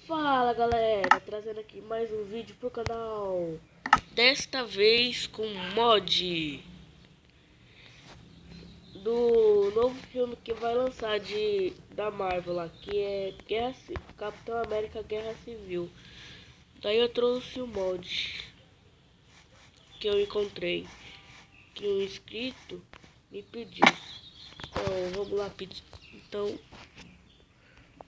Fala galera, trazendo aqui mais um vídeo pro canal. Desta vez com mod do novo filme que vai lançar da Marvel lá, que é Capitão América Guerra Civil. Daí eu trouxe o mod que eu encontrei, que um inscrito me pediu. Então vamos lá pedir. Então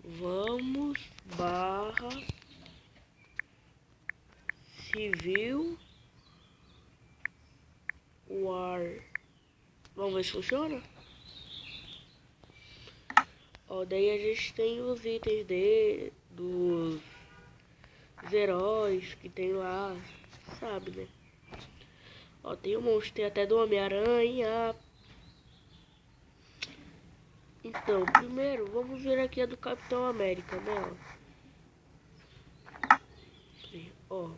vamos barra Civil War. Vamos ver se funciona. Ó, daí a gente tem os itens dos heróis que tem lá, sabe, né? Ó, tem um monstro, tem até do Homem-Aranha. Então, primeiro, vamos ver aqui a do Capitão América, né? Ó.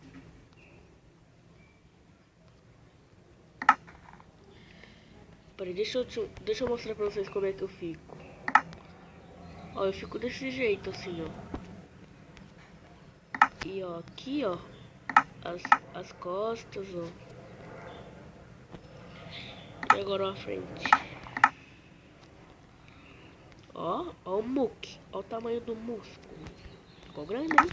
Peraí, deixa eu mostrar pra vocês como é que eu fico. Ó, eu fico desse jeito, assim, ó. E ó, aqui, ó, as costas, ó. E agora a frente. Ó o muque. Ó o tamanho do músculo. Ficou grande, hein?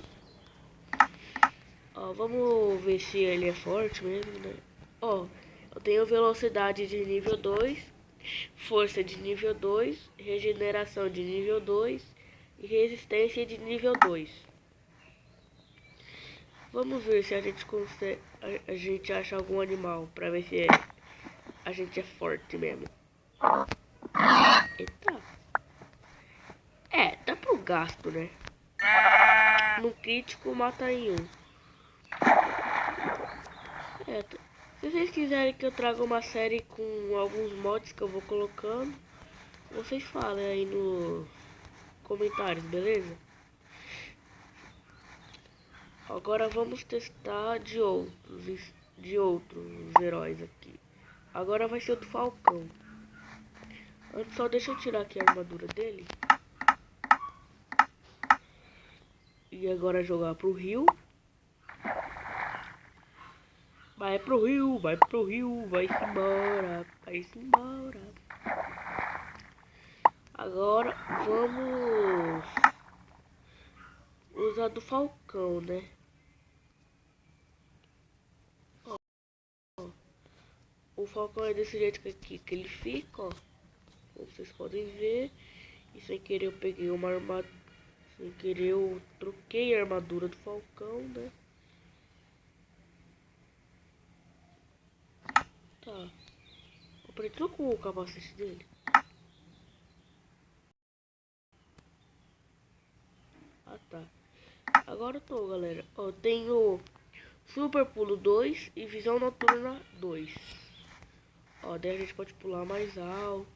Ó, vamos ver se ele é forte mesmo, né? Ó, eu tenho velocidade de nível 2, força de nível 2, regeneração de nível 2 e resistência de nível 2. Vamos ver se a gente consegue, a gente acha algum animal pra ver se a gente é forte mesmo. Eita. Dá pro gasto, né? No crítico mata em um. Se vocês quiserem que eu traga uma série com alguns mods que eu vou colocando, vocês falem aí nos comentários, beleza? Agora vamos testar de outros heróis aqui. Agora vai ser o do Falcão. Antes só deixa eu tirar aqui a armadura dele. E agora jogar pro rio. Vai pro rio, vai pro rio, vai-se embora, vai-se embora. Agora vamos usar do Falcão, né? Ó, o Falcão é desse jeito aqui que ele fica, ó. Como vocês podem ver. E sem querer eu peguei uma armadura. Sem querer eu troquei a armadura do Falcão, né? Tá. Eu parei trocou o capacete dele. Ah, tá. Agora eu tô, galera. Ó, eu tenho Super Pulo 2 e Visão Noturna 2. Ó, daí a gente pode pular mais alto.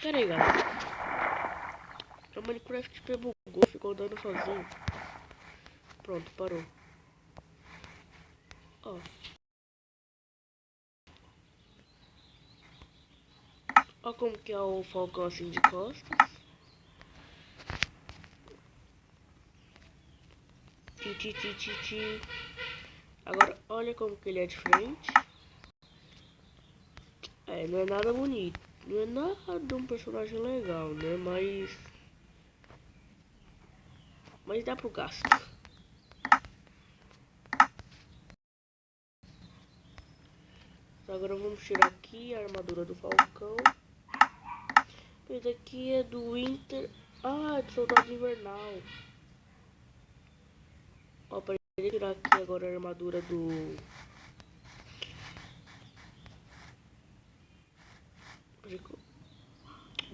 Pera aí, galera. O Minecraft bugou, ficou andando sozinho. Pronto, parou. Ó. Ó como que é o Falcão assim de costas. Agora, olha como que ele é de frente. Não é nada bonito. Não é nada um personagem legal, né? Mas dá pro gasto. Agora vamos tirar aqui a armadura do Falcão. Esse aqui é do Winter. Ah, do Soldado Invernal. Ó, para tirar aqui agora a armadura do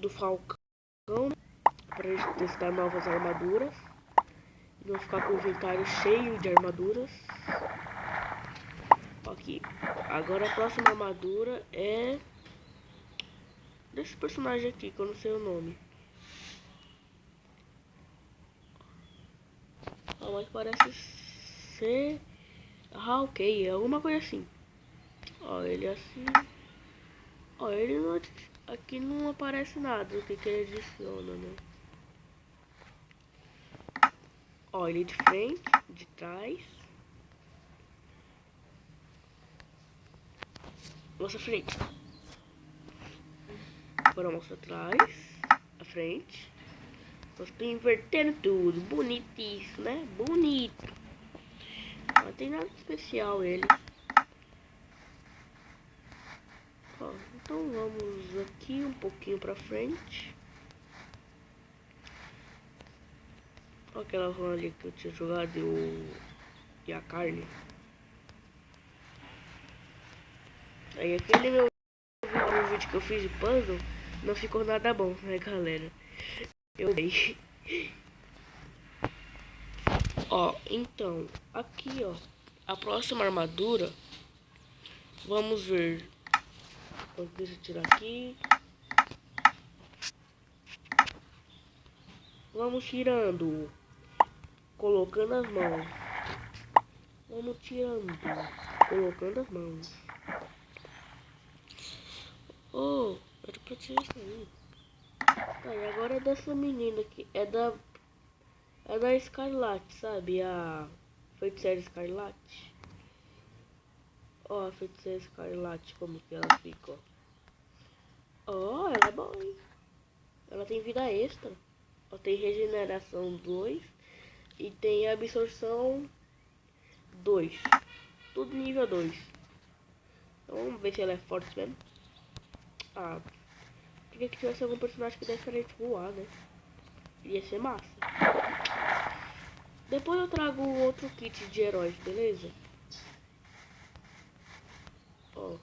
Falcão. Pra gente testar novas armaduras. E não ficar com o inventário cheio de armaduras. Aqui. Agora a próxima armadura é desse personagem aqui, que eu não sei o nome. Ah, mas parece ser... Ah, ok, é alguma coisa assim. Ó, ele é assim. Ó, ele não é... Aqui não aparece nada, o que que ele adiciona, né? Ó, ele de frente, de trás. Mostra a frente. Agora mostra atrás, a frente. Nós tô invertendo tudo, bonitíssimo, né? Bonito. Não tem nada especial ele. Ó, então vamos aqui um pouquinho pra frente. Ó, aquela rã ali que eu tinha jogado e a carne. Aí aquele meu vídeo que eu fiz de puzzle não ficou nada bom, né, galera? Eu dei. Ó, então, aqui, ó, a próxima armadura, vamos ver. Então, deixa eu tirar aqui. Vamos tirando, colocando as mãos. Vamos tirando, colocando as mãos. Oh, era pra tirar isso aí. Tá, e agora é dessa menina aqui, é da Escarlate, sabe? A Feiticeira Escarlate. Ó, a Feiticeira Escarlate, como que ela fica, ó. Ó, ela é boa, hein? Ela tem vida extra. Ó, tem regeneração 2 e tem absorção 2. Tudo nível 2. Então vamos ver se ela é forte mesmo. Ah, queria que tivesse algum personagem que desse pra gente voar, né? Ia ser massa. Depois eu trago outro kit de heróis, beleza? Ó.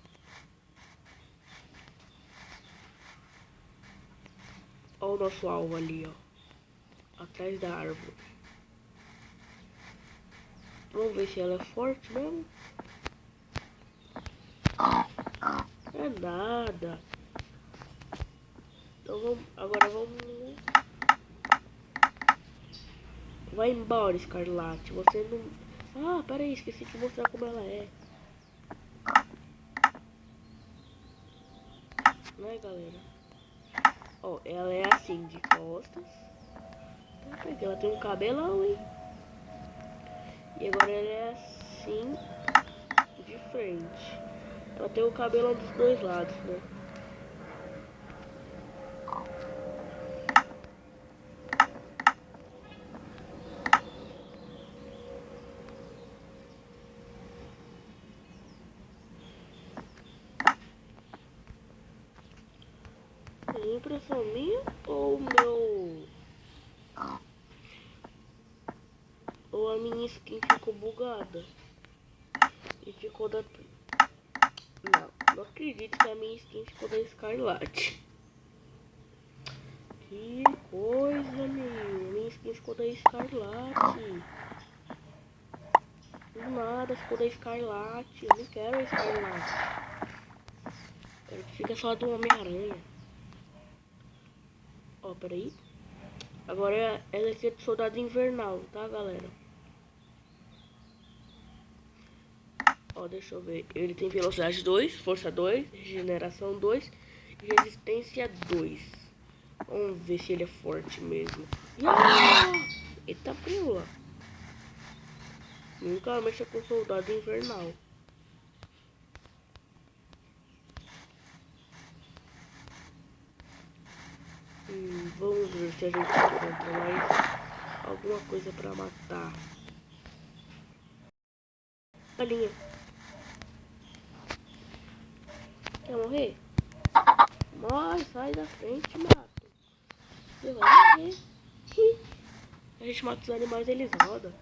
Ó o nosso alvo ali, ó. Atrás da árvore. Vamos ver se ela é forte mesmo. É nada. Então vamos. Agora vamos. Vai embora, Escarlate. Você não. Ah, pera aí, esqueci de mostrar como ela é. Né, galera? Ó, ela é assim, de costas. Porque ela tem um cabelão, hein? E agora ela é assim, de frente. Ela tem o cabelão dos dois lados, né? É impressão minha ou meu... Ou a minha skin ficou bugada? E ficou da... Não acredito que a minha skin ficou da Escarlate. Que coisa, meu. A minha skin ficou da Escarlate. Do nada ficou da Escarlate. Eu não quero a Escarlate. Quero que fique só do Homem-Aranha. Ó, peraí. Agora ela aqui é de Soldado Invernal, tá, galera? Ó, deixa eu ver. Ele tem velocidade 2, força 2, regeneração 2 e resistência 2. Vamos ver se ele é forte mesmo. Eita, pula. Nunca mexa com Soldado Invernal. Vamos ver se a gente encontra mais alguma coisa pra matar. Galinha. Quer morrer? Morre, sai da frente, mato. Você vai morrer. A gente mata os animais, eles rodam.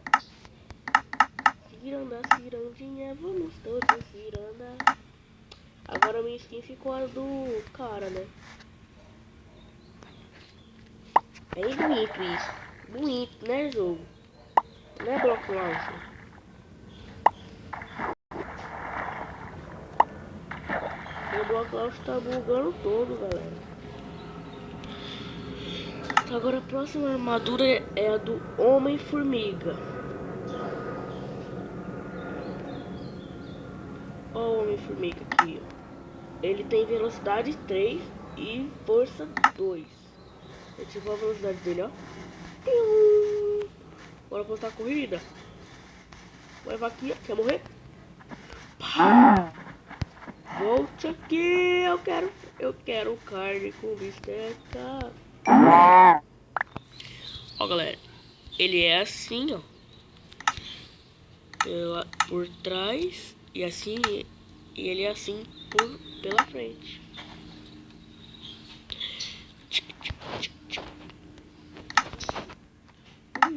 Ciranda, cirandinha, vamos todos ciranda. Agora minha skin ficou a do cara, né? É bonito isso. Bonito, né, jogo? Né, Bloco Launcher? O Bloco Launcher tá bugando todo, galera. Agora a próxima armadura é a do Homem-Formiga. Ó o Homem-Formiga aqui, ó. Ele tem velocidade 3 e força 2. Ativou a velocidade dele, ó. Bora postar a corrida. Vai, vaquinha, quer morrer? Volte aqui, eu quero carne com bisteca. Ó, galera, ele é assim, ó, por trás e assim, e ele é assim pela frente.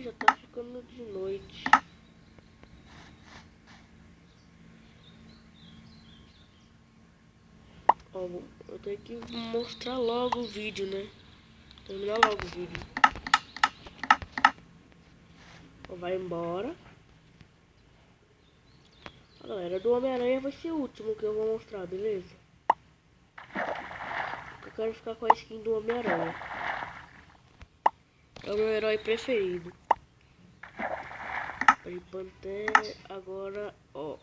Já tá ficando de noite. Ó, eu tenho que mostrar logo o vídeo, né? Terminar logo o vídeo. Ó, vai embora. A galera do Homem-Aranha vai ser o último que eu vou mostrar, beleza? Eu quero ficar com a skin do Homem-Aranha. É o meu herói preferido. Pantera, agora, ó.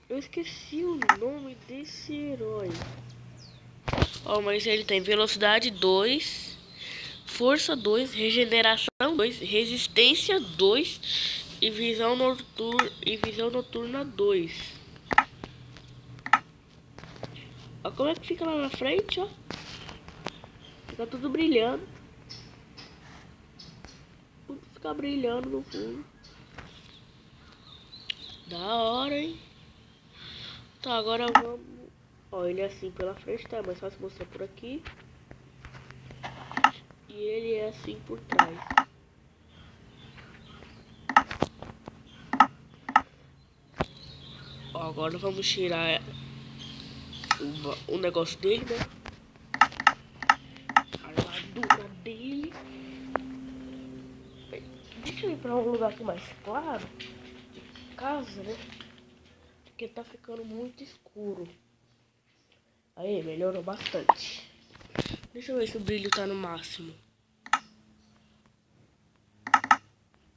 Eu esqueci o nome desse herói. Ó, mas ele tem velocidade 2, força 2, regeneração 2, resistência 2 e visão noturna 2. Ó como é que fica lá na frente, ó. Fica tudo brilhando. Tudo fica brilhando no fundo. Da hora, hein? Tá, agora vamos... Ó, ele é assim pela frente, tá? Mas só se mostrar por aqui. E ele é assim por trás. Ó, agora vamos tirar o negócio dele, né? A armadura dele. Deixa eu ir pra um lugar aqui mais claro. De casa, né? Porque tá ficando muito escuro. Aí, melhorou bastante. Deixa eu ver se o brilho tá no máximo.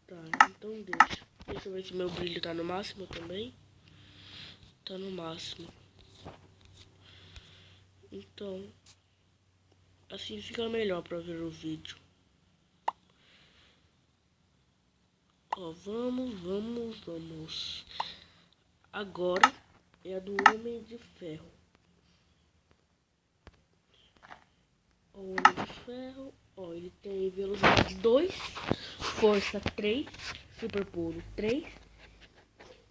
Tá, então deixa. Deixa eu ver se meu brilho tá no máximo também. Tá no máximo. Então, assim fica melhor pra ver o vídeo. Ó, vamos. Agora é a do Homem de Ferro. Ó, o Homem de Ferro, ó, ele tem velocidade 2, força 3, super pulo 3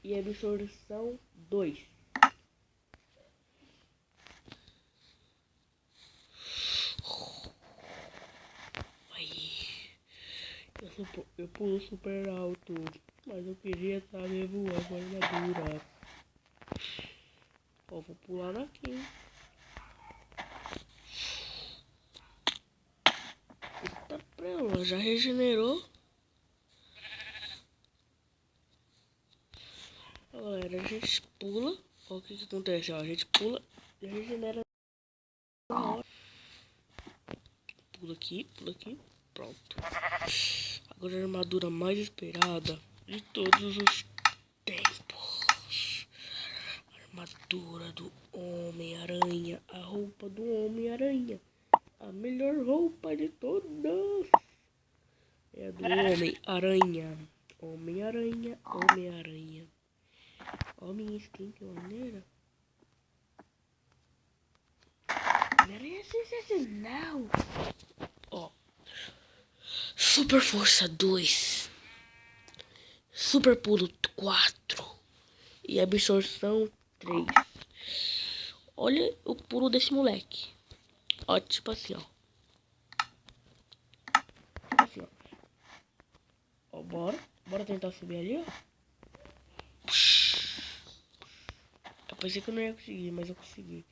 e absorção 2. Eu pulo super alto, mas eu queria estar mesmo com a armadura. Ó, vou pular daqui. Eita, prela, já regenerou. Ó, galera, a gente pula. Ó, o que que acontece? Ó, a gente pula e regenera na hora. Pula aqui, pronto. Agora a armadura mais esperada de todos os tempos. Armadura do Homem-Aranha. A roupa do Homem-Aranha. A melhor roupa de todas. É a do Homem-Aranha. Homem-Aranha, Homem-Aranha. Ó, minha skin, que maneira. Homem-Aranha é sensacional. Ó. Super força 2. Super pulo 4. E absorção 3. Olha o pulo desse moleque. Ó, tipo assim, ó. Tipo assim, ó. Ó, bora tentar subir ali, ó. Eu pensei que eu não ia conseguir, mas eu consegui.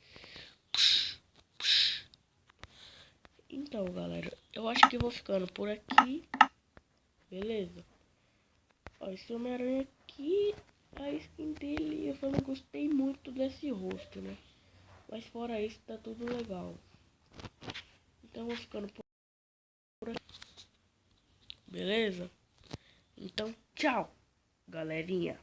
Então, galera, eu acho que eu vou ficando por aqui. Beleza? Ó, esse Homem-Aranha aqui, a skin dele, eu só não gostei muito desse rosto, né? Mas fora isso, tá tudo legal. Então, eu vou ficando por aqui. Beleza? Então, tchau, galerinha.